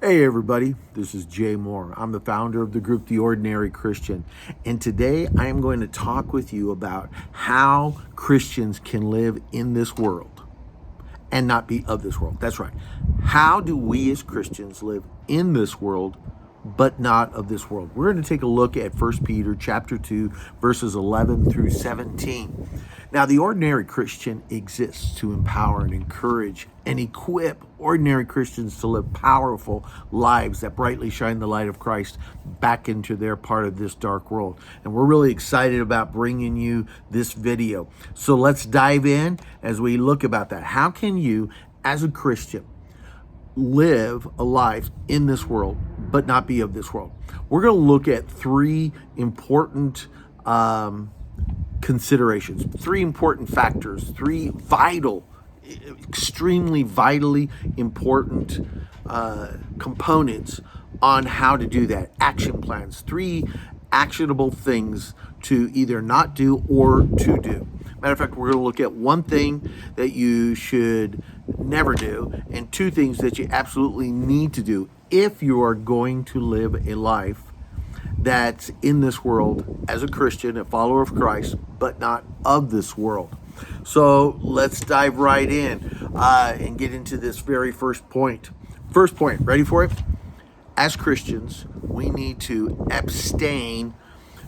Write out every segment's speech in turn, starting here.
Hey everybody, this is Jay Moore. I'm the founder of the group The Ordinary Christian, and today I am going to talk with you about how Christians can live in this world and not be of this world. That's right. How do we as Christians live in this world but not of this world? We're going to take a look at 1 Peter chapter 2, verses 11 through 17. Now, the ordinary Christian exists to empower and encourage and equip ordinary Christians to live powerful lives that brightly shine the light of Christ back into their part of this dark world. And we're really excited about bringing you this video. So let's dive in as we look about that. How can you, as a Christian, live a life in this world but not be of this world? We're going to look at three important considerations, three important factors, three extremely vitally important components on how to do that. Action plans, three actionable things to either not do or to do. Matter of fact, we're going to look at one thing that you should never do and two things that you absolutely need to do if you are going to live a life that's in this world as a Christian, a follower of Christ, but not of this world. So let's dive right in and get into this very first point. First point, ready for it? As Christians, we need to abstain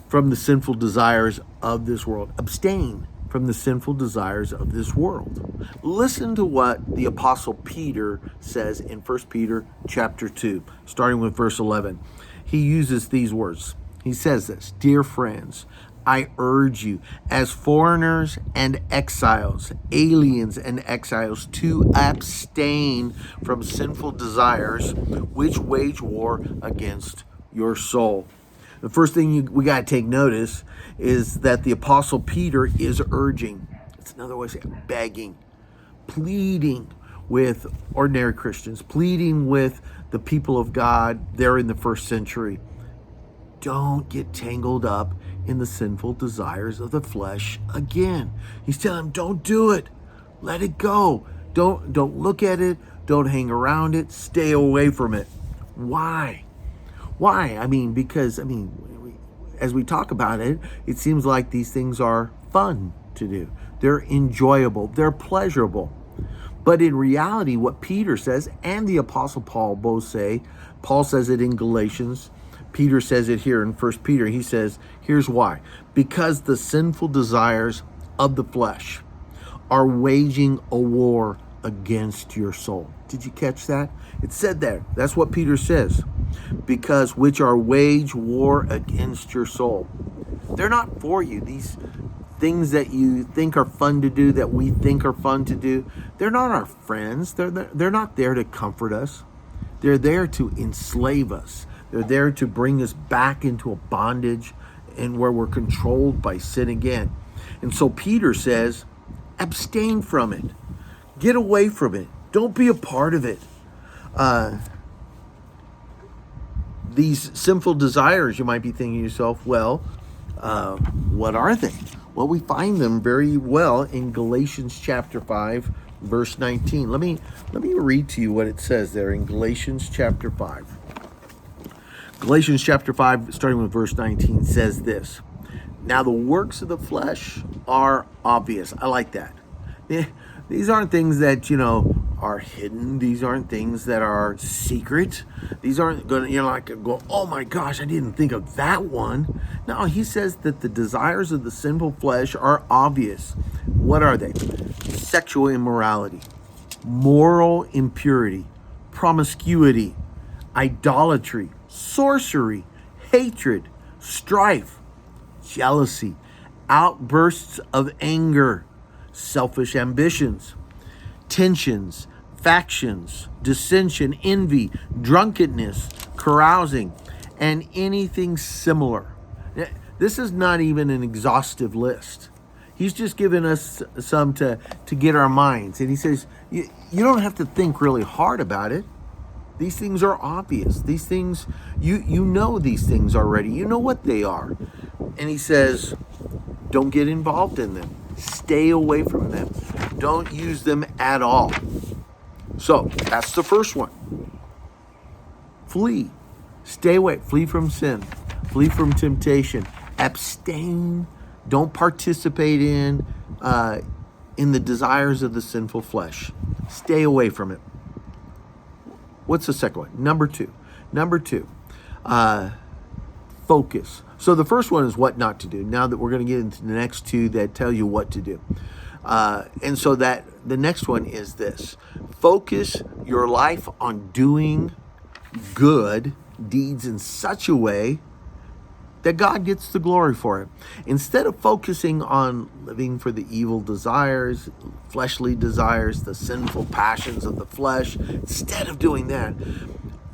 from the sinful desires of this world. Abstain from the sinful desires of this world. Listen to what the Apostle Peter says in 1 Peter chapter 2, starting with verse 11. He uses these words. He says this, "Dear friends, I urge you as foreigners and exiles, aliens and exiles, to abstain from sinful desires which wage war against your soul." The first thing we got to take notice is that the Apostle Peter is urging. It's another way of saying begging, pleading with ordinary Christians, pleading with the people of God there in the first century. Don't get tangled up in the sinful desires of the flesh again. He's telling them, don't do it. Let it go. Don't look at it. Don't hang around it. Stay away from it. Why? Why? Because as we talk about it, it seems like these things are fun to do. They're enjoyable. They're pleasurable. But in reality, what Peter says and the Apostle Paul both say, Paul says it in Galatians, Peter says it here in 1 Peter, he says, here's why. Because the sinful desires of the flesh are waging a war against your soul. Did you catch that? It said there. That's what Peter says. Because which are wage war against your soul. They're not for you. These things that you think are fun to do, that we think are fun to do, they're not our friends. They're not there to comfort us. They're there to enslave us. They're there to bring us back into a bondage and where we're controlled by sin again. And so Peter says, abstain from it. Get away from it. Don't be a part of it. These sinful desires, you might be thinking to yourself, well, what are they? Well, we find them very well in Galatians chapter 5, verse 19. Let me read to you what it says there in Galatians chapter 5. Galatians chapter 5, starting with verse 19, says this. Now the works of the flesh are obvious. I like that. These aren't things that, are hidden. These aren't things that are secret. These aren't going to, go, oh my gosh, I didn't think of that one. No, he says that the desires of the sinful flesh are obvious. What are they? Sexual immorality, moral impurity, promiscuity, idolatry, sorcery, hatred, strife, jealousy, outbursts of anger, selfish ambitions, tensions, factions, dissension, envy, drunkenness, carousing, and anything similar. This is not even an exhaustive list. He's just given us some to get our minds. And he says, you don't have to think really hard about it. These things are obvious. These things, you know these things already. You know what they are. And he says, don't get involved in them. Stay away from them. Don't use them at all. So that's the first one. Flee. Stay away. Flee from sin. Flee from temptation. Abstain. Don't participate in the desires of the sinful flesh. Stay away from it. What's the second one? Number two, focus. So the first one is what not to do. Now that we're going to get into the next two that tell you what to do. And so that the next one is this. Focus your life on doing good deeds in such a way that God gets the glory for it. Instead of focusing on living for the evil desires, fleshly desires, the sinful passions of the flesh, instead of doing that,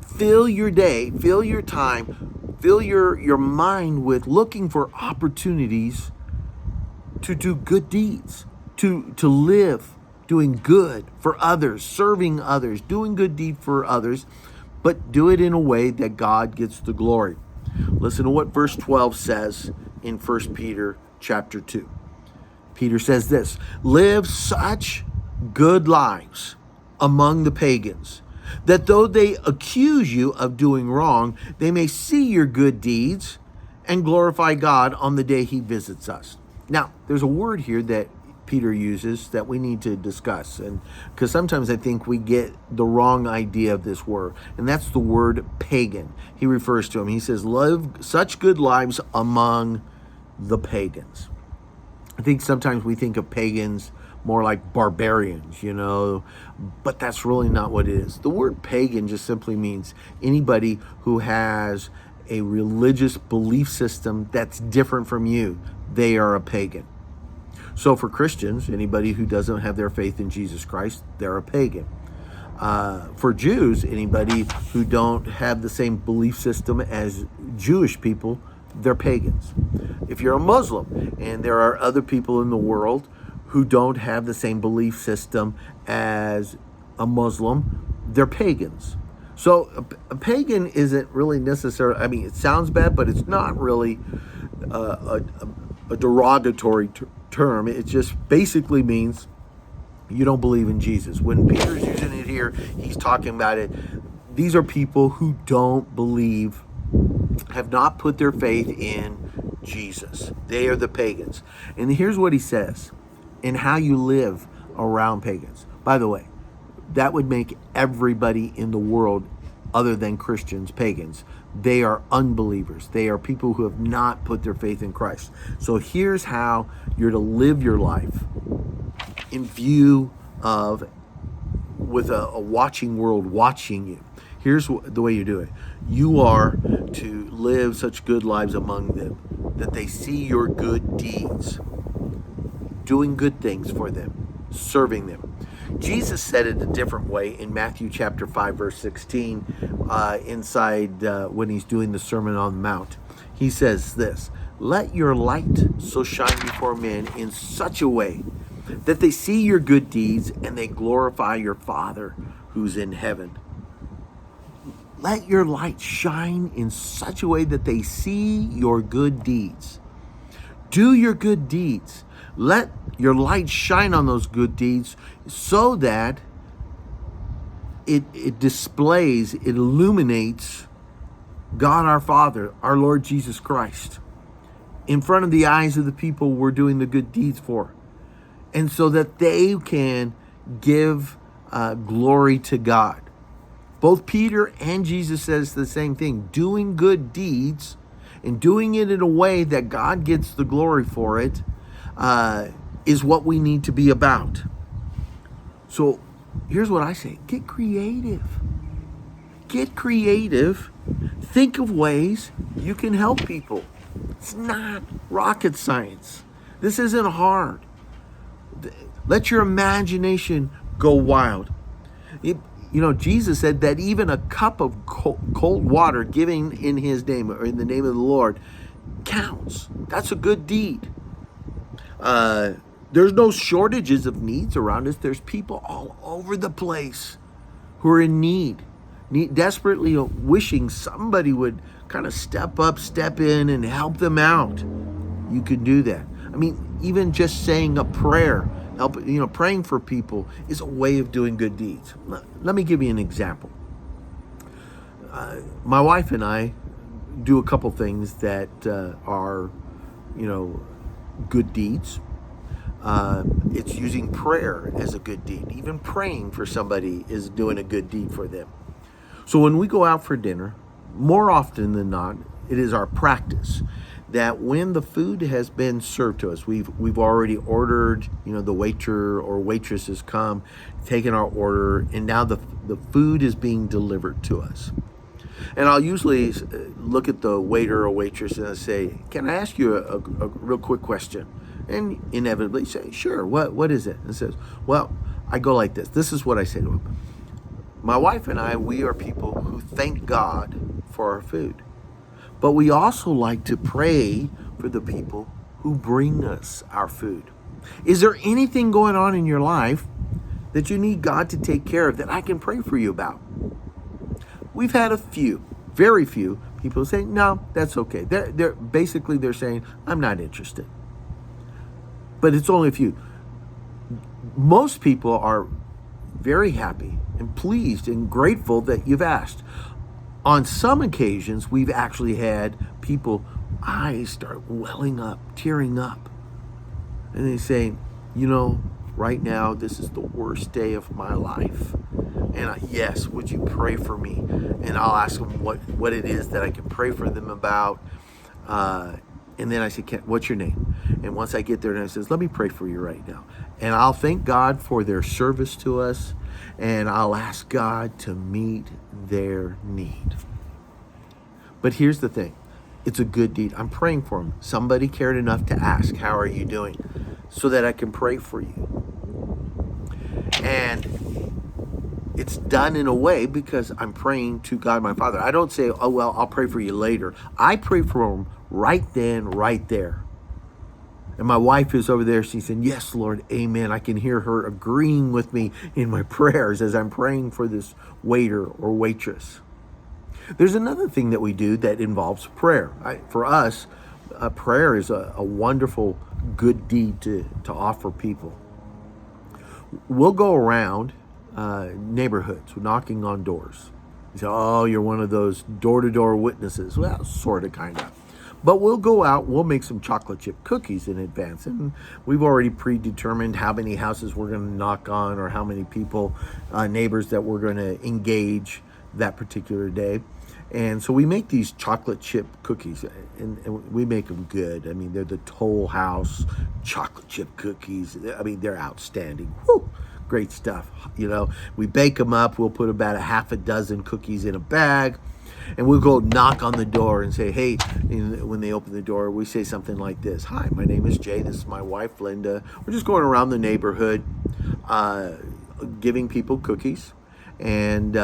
fill your day, fill your time, fill your mind with looking for opportunities to do good deeds, to live doing good for others, serving others, doing good deed for others, but do it in a way that God gets the glory. Listen to what verse 12 says in 1 Peter chapter 2. Peter says this, live such good lives among the pagans, that though they accuse you of doing wrong, they may see your good deeds and glorify God on the day he visits us. Now, there's a word here that Peter uses that we need to discuss, and because sometimes I think we get the wrong idea of this word, and that's the word pagan. He refers to them. He says, live such good lives among the pagans. I think sometimes we think of pagans more like barbarians, but that's really not what it is. The word pagan just simply means anybody who has a religious belief system that's different from you. They are a pagan. So for Christians, anybody who doesn't have their faith in Jesus Christ, they're a pagan. For Jews, anybody who don't have the same belief system as Jewish people, they're pagans. If you're a Muslim and there are other people in the world who don't have the same belief system as a Muslim, they're pagans. So a pagan isn't really necessarily, it sounds bad, but it's not really a derogatory term. It just basically means you don't believe in Jesus. When Peter's using it here, he's talking about it. These are people who don't believe, have not put their faith in Jesus. They are the pagans. And here's what he says, in how you live around pagans. By the way, that would make everybody in the world other than Christians pagans. They are unbelievers. They are people who have not put their faith in Christ. So here's how you're to live your life in view of, with a watching world watching you. Here's the way you do it. You are to live such good lives among them that they see your good deeds, doing good things for them, serving them. Jesus said it a different way in Matthew chapter 5, verse 16, when he's doing the Sermon on the Mount. He says this, let your light so shine before men in such a way that they see your good deeds and they glorify your Father who's in heaven. Let your light shine in such a way that they see your good deeds. Do your good deeds. Let your light shine on those good deeds so that it displays, it illuminates God our Father, our Lord Jesus Christ, in front of the eyes of the people we're doing the good deeds for. And so that they can give glory to God. Both Peter and Jesus says the same thing. Doing good deeds and doing it in a way that God gets the glory for it is what we need to be about. So here's what I say. Get creative. Get creative. Think of ways you can help people. It's not rocket science. This isn't hard. Let your imagination go wild. Jesus said that even a cup of cold water given in his name or in the name of the Lord counts. That's a good deed. There's no shortages of needs around us. There's people all over the place who are in need, desperately wishing somebody would kind of step up, step in, and help them out. You can do that. Even just saying a prayer, praying for people is a way of doing good deeds. Let me give you an example. My wife and I do a couple things that are, good deeds. It's using prayer as a good deed. Even praying for somebody is doing a good deed for them. So when we go out for dinner, more often than not, it is our practice that when the food has been served to us, we've already ordered, the waiter or waitress has come, taken our order, and now the food is being delivered to us. And I'll usually look at the waiter or waitress and I say, "Can I ask you a real quick question?" And inevitably say, "Sure, what is it?" And says, "Well," I go like this. This is what I say to him. My wife and I, we are people who thank God for our food. But we also like to pray for the people who bring us our food. Is there anything going on in your life that you need God to take care of that I can pray for you about? We've had a few, very few people say, "No, that's okay." They're saying, "I'm not interested." But it's only a few. Most people are very happy and pleased and grateful that you've asked. On some occasions, we've actually had people, eyes start welling up, tearing up. And they say, right now, this is the worst day of my life. And yes, would you pray for me? And I'll ask them what it is that I can pray for them about. And then I say, "What's your name?" And once I get there, and I says, "Let me pray for you right now." And I'll thank God for their service to us. And I'll ask God to meet their need. But here's the thing. It's a good deed. I'm praying for them. Somebody cared enough to ask, "How are you doing?" so that I can pray for you. And it's done in a way because I'm praying to God, my Father. I don't say, "Oh, well, I'll pray for you later." I pray for them right then, right there. And my wife is over there. She said, "Yes, Lord, amen." I can hear her agreeing with me in my prayers as I'm praying for this waiter or waitress. There's another thing that we do that involves prayer. For us, prayer is a wonderful, good deed to offer people. We'll go around neighborhoods, knocking on doors. You say, "Oh, you're one of those door-to-door witnesses." Well, sort of, kind of. But we'll go out, we'll make some chocolate chip cookies in advance. And we've already predetermined how many houses we're going to knock on or how many people, neighbors that we're going to engage that particular day. And so we make these chocolate chip cookies, and we make them good. I mean, they're the Toll House chocolate chip cookies. I mean, they're outstanding. Whew, great stuff. We bake them up. We'll put about a half a dozen cookies in a bag, and we'll go knock on the door and say, "Hey," and when they open the door, we say something like this: "Hi, my name is Jay. This is my wife, Linda. We're just going around the neighborhood giving people cookies and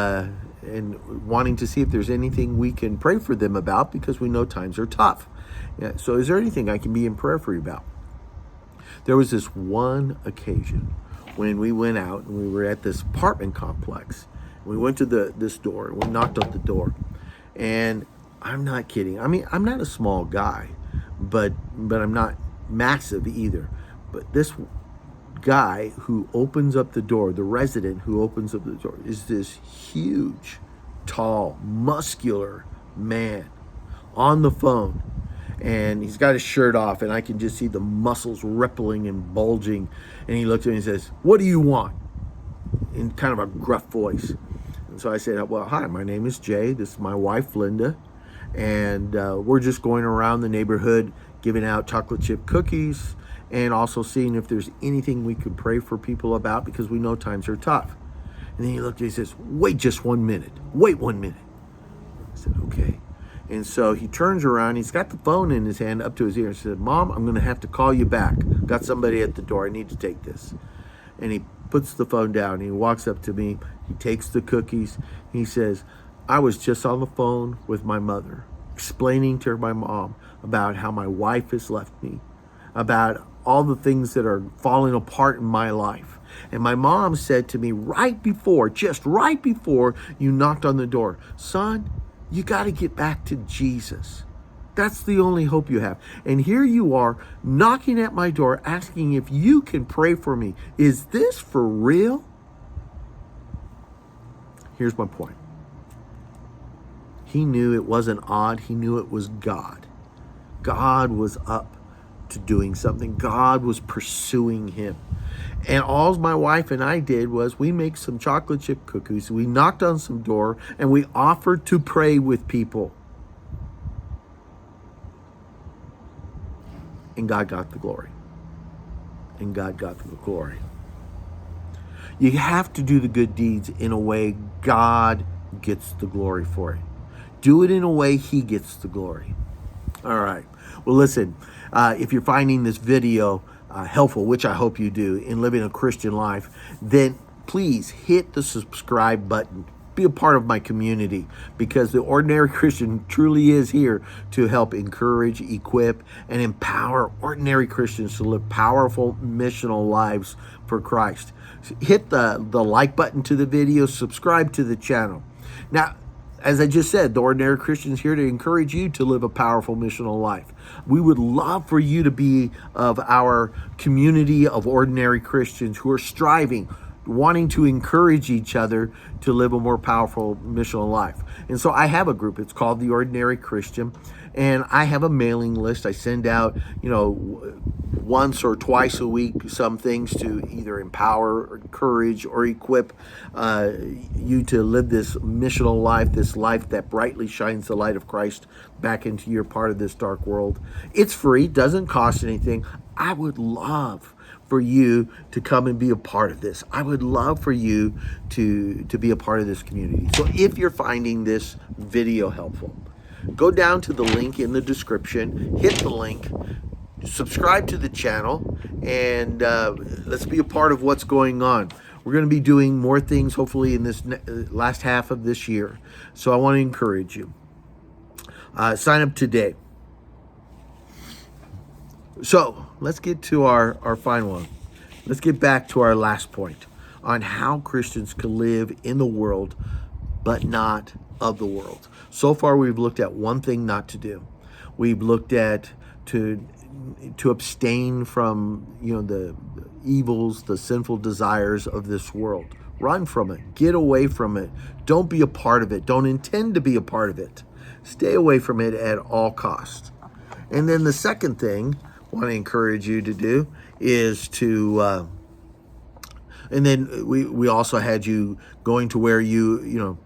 wanting to see if there's anything we can pray for them about because we know times are tough. Yeah, so is there anything I can be in prayer for you about?" There was this one occasion when we went out and we were at this apartment complex. We went to this door and we knocked on the door. And I'm not kidding. I mean, I'm not a small guy, but I'm not massive either. But this guy who opens up the door, the resident who opens up the door, is this huge, tall, muscular man on the phone. And he's got his shirt off, and I can just see the muscles rippling and bulging. And he looks at me and says, "What do you want?" in kind of a gruff voice. And so I said, "Well, hi, my name is Jay. This is my wife, Linda. And we're just going around the neighborhood giving out chocolate chip cookies and also seeing if there's anything we could pray for people about because we know times are tough." And then he looked at me and says, "Wait just 1 minute. Wait 1 minute." I said, "Okay." And so he turns around, he's got the phone in his hand up to his ear and said, "Mom, I'm going to have to call you back. Got somebody at the door. I need to take this." And he puts the phone down. He walks up to me. He takes the cookies. He says, "I was just on the phone with my mother, explaining to my mom about how my wife has left me, about all the things that are falling apart in my life. And my mom said to me just right before you knocked on the door, 'Son, you got to get back to Jesus. That's the only hope you have. And here you are knocking at my door asking if you can pray for me. Is this for real?'" Here's my point. He knew it wasn't odd. He knew it was God. God was up to doing something. God was pursuing him. And all my wife and I did was we make some chocolate chip cookies. We knocked on some door and we offered to pray with people. And God got the glory. And God got the glory. You have to do the good deeds in a way God gets the glory for it. Do it in a way he gets the glory. All right. Well, listen, if you're finding this video helpful, which I hope you do, in living a Christian life, then please hit the subscribe button. Be a part of my community, because the Ordinary Christian truly is here to help encourage, equip, and empower ordinary Christians to live powerful missional lives for Christ. Hit the like button to the video, subscribe to the channel. Now, as I just said, the Ordinary Christian is here to encourage you to live a powerful missional life. We would love for you to be of our community of ordinary Christians who are striving, wanting to encourage each other to live a more powerful missional life. And so I have a group. It's called The Ordinary Christian. And I have a mailing list. I send out, once or twice a week, some things to either empower, or encourage, or equip you to live this missional life, this life that brightly shines the light of Christ back into your part of this dark world. It's free, doesn't cost anything. I would love for you to come and be a part of this. I would love for you to be a part of this community. So if you're finding this video helpful, go down to the link in the description, hit the link, subscribe to the channel, and let's be a part of what's going on. We're going to be doing more things, hopefully, in this last half of this year. So I want to encourage you. Sign up today. So let's get to our final one. Let's get back to our last point on how Christians can live in the world, but not of the world. So far, we've looked at one thing not to do. We've looked at to abstain from the evils, the sinful desires of this world. Run from it. Get away from it. Don't be a part of it. Don't intend to be a part of it. Stay away from it at all costs. And then the second thing I want to encourage you to do is to, and then we also had you going to where you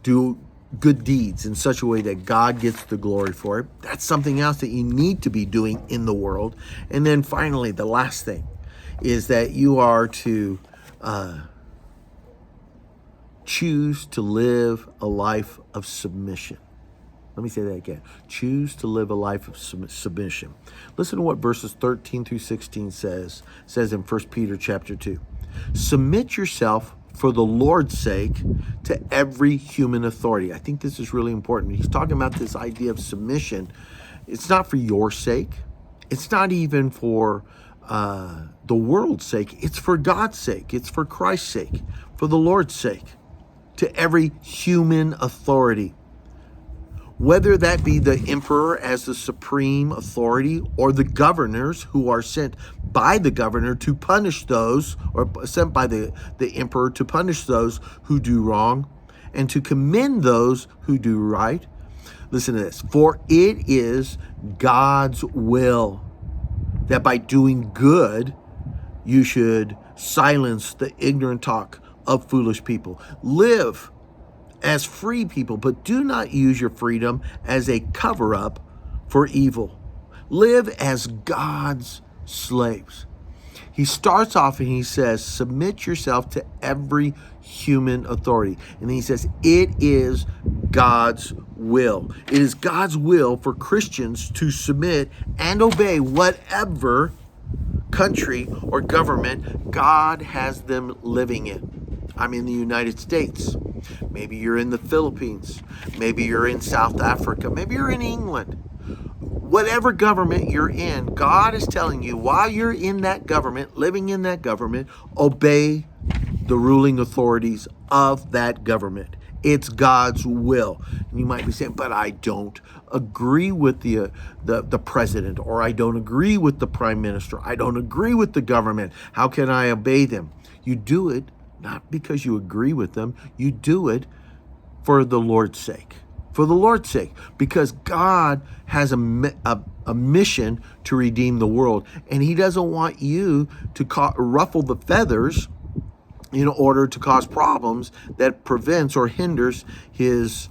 do good deeds in such a way that God gets the glory for it. That's something else that you need to be doing in the world. And then finally, the last thing is that you are to choose to live a life of submission. Let me say that again. Choose to live a life of submission. Listen to what verses 13 through 16 says in 1 Peter chapter 2. Submit yourself for the Lord's sake to every human authority. I think this is really important. He's talking about this idea of submission. It's not for your sake. It's not even for the world's sake. It's for God's sake. It's for Christ's sake, for the Lord's sake, to every human authority. Whether that be the emperor as the supreme authority, or the governors who are sent by the governor to punish those, or sent by the emperor to punish those who do wrong and to commend those who do right. Listen to this. For it is God's will that by doing good, you should silence the ignorant talk of foolish people. Live as free people, but do not use your freedom as a cover-up for evil. Live as God's slaves. He starts off and he says, submit yourself to every human authority. And then he says, it is God's will. It is God's will for Christians to submit and obey whatever country or government God has them living in. I'm in the United States. Maybe you're in the Philippines. Maybe you're in South Africa. Maybe you're in England. Whatever government you're in, God is telling you while you're in that government, living in that government, obey the ruling authorities of that government. It's God's will. And you might be saying, but I don't agree with the president, or I don't agree with the prime minister. I don't agree with the government. How can I obey them? You do it not because you agree with them. You do it for the Lord's sake, for the Lord's sake, because God has a mission to redeem the world, and he doesn't want you to ruffle the feathers in order to cause problems that prevents or hinders his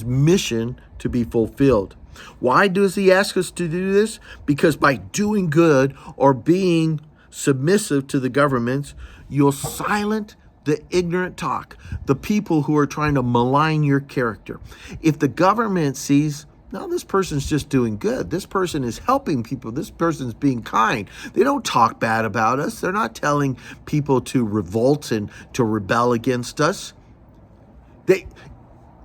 mission to be fulfilled. Why does he ask us to do this? Because by doing good or being submissive to the governments, you'll silence the ignorant talk, the people who are trying to malign your character. If the government sees, no, this person's just doing good, this person is helping people, this person's being kind, they don't talk bad about us, they're not telling people to revolt and to rebel against us.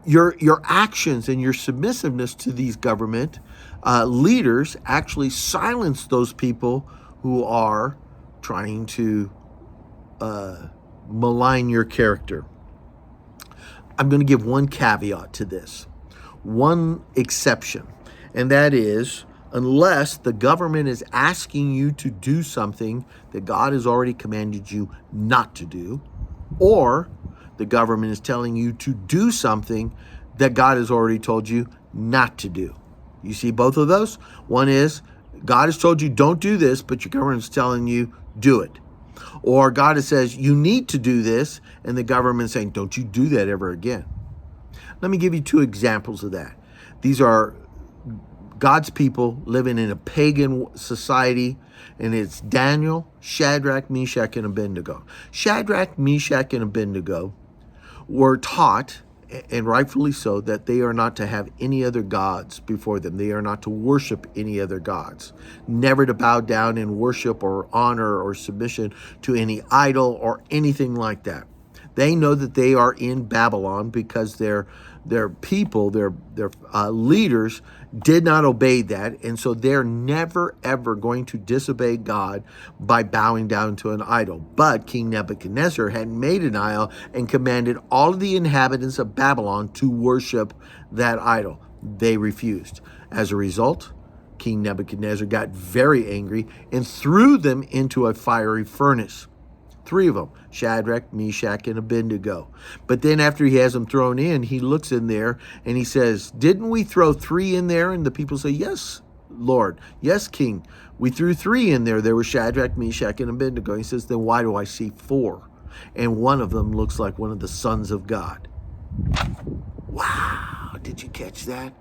Your actions and your submissiveness to these government leaders actually silence those people who are trying to malign your character. I'm going to give one caveat to this, one exception, and that is unless the government is asking you to do something that God has already commanded you not to do, or the government is telling you to do something that God has already told you not to do. You see both of those? One is God has told you don't do this, but your government is telling you do it. Or God says you need to do this, and the government is saying don't you do that ever again. Let me give you two examples of that. These are God's people living in a pagan society, and it's Daniel, Shadrach, Meshach, and Abednego. Shadrach, Meshach, and Abednego were taught, and rightfully so, that they are not to have any other gods before them. They are not to worship any other gods. Never to bow down in worship or honor or submission to any idol or anything like that. They know that they are in Babylon because their people, their leaders did not obey that, and so they're never ever going to disobey God by bowing down to an idol. But King Nebuchadnezzar had made an idol and commanded all of the inhabitants of Babylon to worship that idol. They refused. As a result, King Nebuchadnezzar got very angry and threw them into a fiery furnace. 3 of them, Shadrach, Meshach, and Abednego. But then after he has them thrown in, he looks in there and he says, didn't we throw 3 in there? And the people say, yes, Lord. Yes, King. We threw 3 in there. There were Shadrach, Meshach, and Abednego. He says, then why do I see 4? And one of them looks like one of the sons of God. Wow, did you catch that?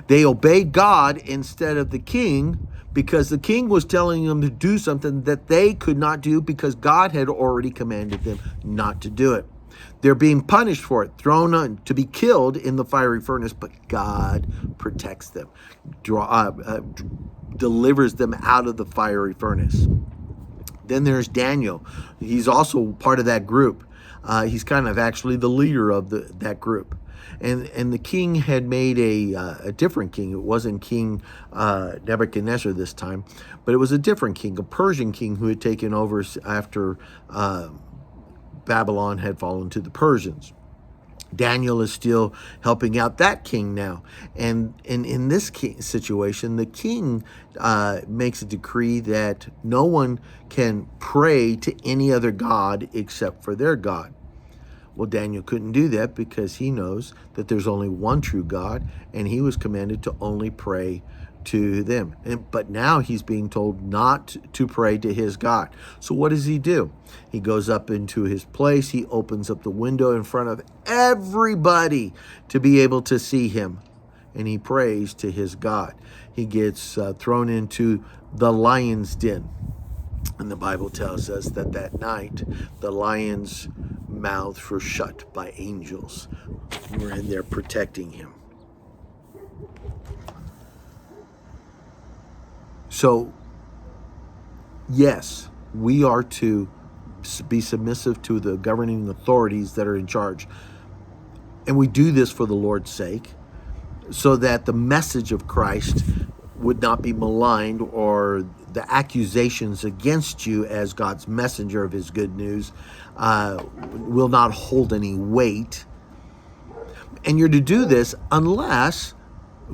They obeyed God instead of the king, because the king was telling them to do something that they could not do because God had already commanded them not to do it. They're being punished for it, thrown on to be killed in the fiery furnace, but God protects them, delivers them out of the fiery furnace. Then there's Daniel. He's also part of that group. He's kind of actually the leader of that group. And the king had made a different king. It wasn't King Nebuchadnezzar this time, but it was a different king, a Persian king who had taken over after Babylon had fallen to the Persians. Daniel is still helping out that king now. And in this situation, the king makes a decree that no one can pray to any other god except for their God. Well, Daniel couldn't do that because he knows that there's only one true God, and he was commanded to only pray to them. But now he's being told not to pray to his God. So what does he do? He goes up into his place. He opens up the window in front of everybody to be able to see him, and he prays to his God. He gets thrown into the lion's den. And the Bible tells us that that night, the lion's mouths were shut by angels who were in there protecting him. So, yes, we are to be submissive to the governing authorities that are in charge. And we do this for the Lord's sake, so that the message of Christ would not be maligned, or the accusations against you as God's messenger of his good news will not hold any weight. And you're to do this unless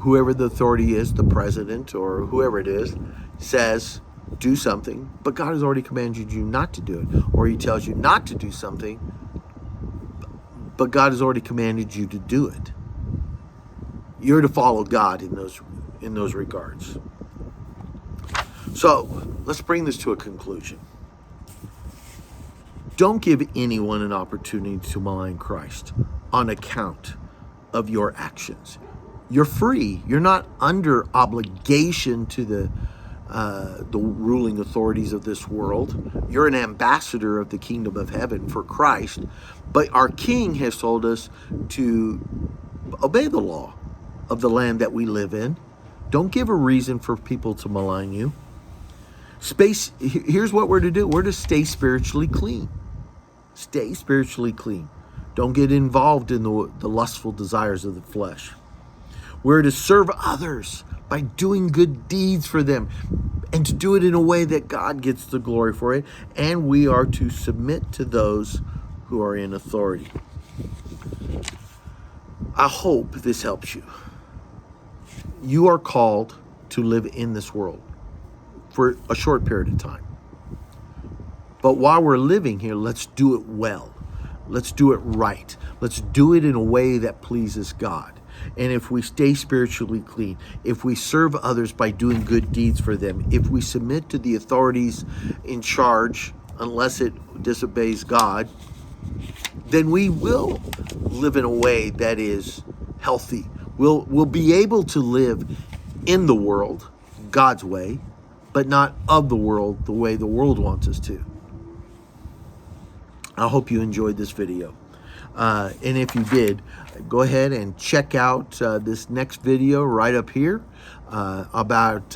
whoever the authority is, the president or whoever it is, says do something, but God has already commanded you not to do it. Or he tells you not to do something, but God has already commanded you to do it. You're to follow God in those regards. So let's bring this to a conclusion. Don't give anyone an opportunity to malign Christ on account of your actions. You're free. You're not under obligation to the ruling authorities of this world. You're an ambassador of the kingdom of heaven for Christ. But our King has told us to obey the law of the land that we live in. Don't give a reason for people to malign you. Here's what we're to do. We're to stay spiritually clean. Stay spiritually clean. Don't get involved in the lustful desires of the flesh. We're to serve others by doing good deeds for them and to do it in a way that God gets the glory for it. And we are to submit to those who are in authority. I hope this helps you. You are called to live in this world for a short period of time. But while we're living here, let's do it well. Let's do it right. Let's do it in a way that pleases God. And if we stay spiritually clean, if we serve others by doing good deeds for them, if we submit to the authorities in charge, unless it disobeys God, then we will live in a way that is healthy. We'll be able to live in the world, God's way, but not of the world, the way the world wants us to. I hope you enjoyed this video. And if you did, go ahead and check out this next video right up here about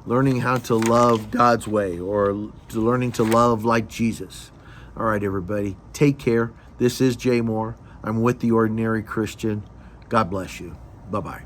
learning how to love God's way, or learning to love like Jesus. All right, everybody, take care. This is Jay Moore. I'm with The Ordinary Christian. God bless you. Bye-bye.